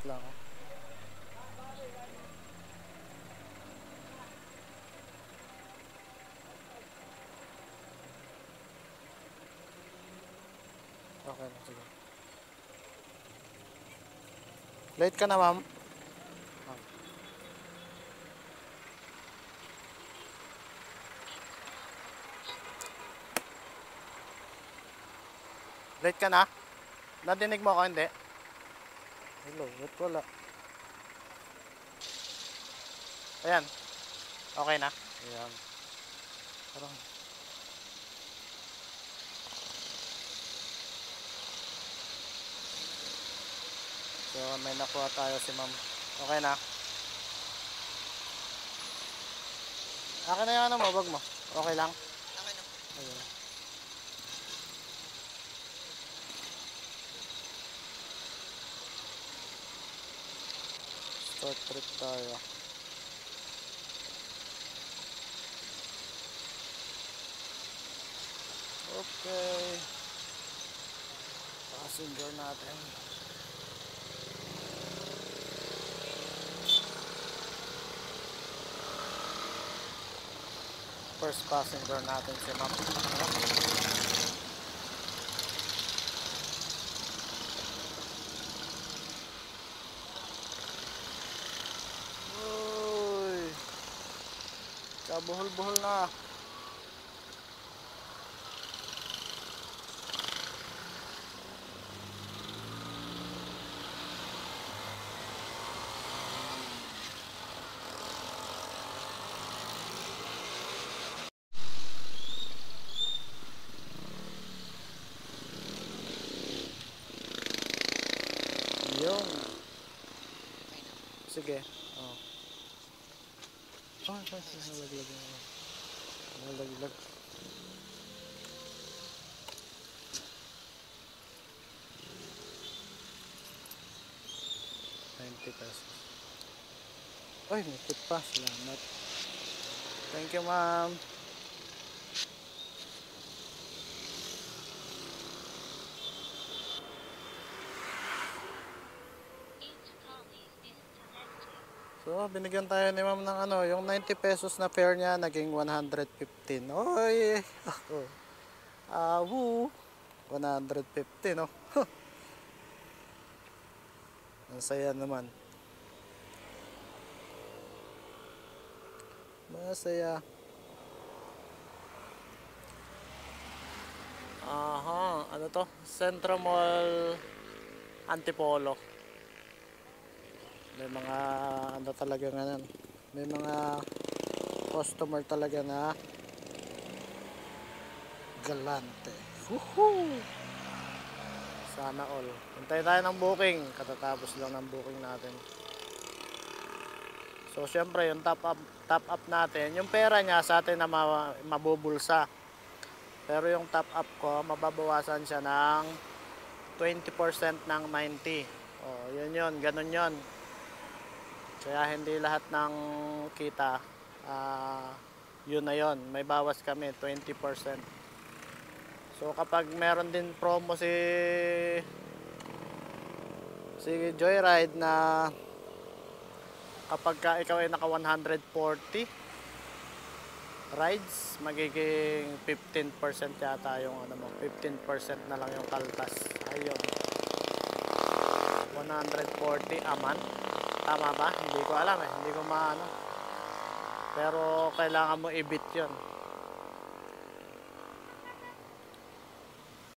lang. Okay na, sige. Late ka na, ma'am. Late ka na? Nadinig mo ako, hindi? Hello, ba't wala? Ayan. Okay na? Ayan. Parang... So, may nakuha tayo si ma'am. Okay na? Akin na yung ano mo, bag mo. Okay lang? Okay na. Ayan. Short trip tayo. Okay. Passenger natin. First passenger natin si ma'am. Uy. Kabuhol-buhol na. Yun. Okay na. Sige. Oh. Oh, nalaglag. Nalaglag. 90 pesos. Ay, may tip pa. Salamat. Thank you, ma'am. So, binigyan tayo ni ma'am ng ano, yung 90 pesos na fare niya, naging 115. Oy! Oh. Woo! 150, no? Ang saya naman. Masaya. Aha, ano to? Centro Mall Antipolo. May mga ano talaga ngayon. May mga customer talaga na galante. Woohoo! Sana all. Hintay tayo ng booking. Katatapos lang ng booking natin. So syempre yung top up natin, yung pera niya sa atin na mabubulsa. Pero yung top up ko, mababawasan siya ng 20% ng 90. Oh, yun, ganun yun. Kaya hindi lahat ng kita, yun na yun. May bawas kami, 20%. So kapag meron din promo si Joyride na kapag ka ikaw ay naka 140 rides, magiging 15% yata yung ano mo, 15% na lang yung kaltas. Ayun, 140 a month. Tama ba? Hindi ko alam eh, hindi ko maano. Pero kailangan mo i-beat yun.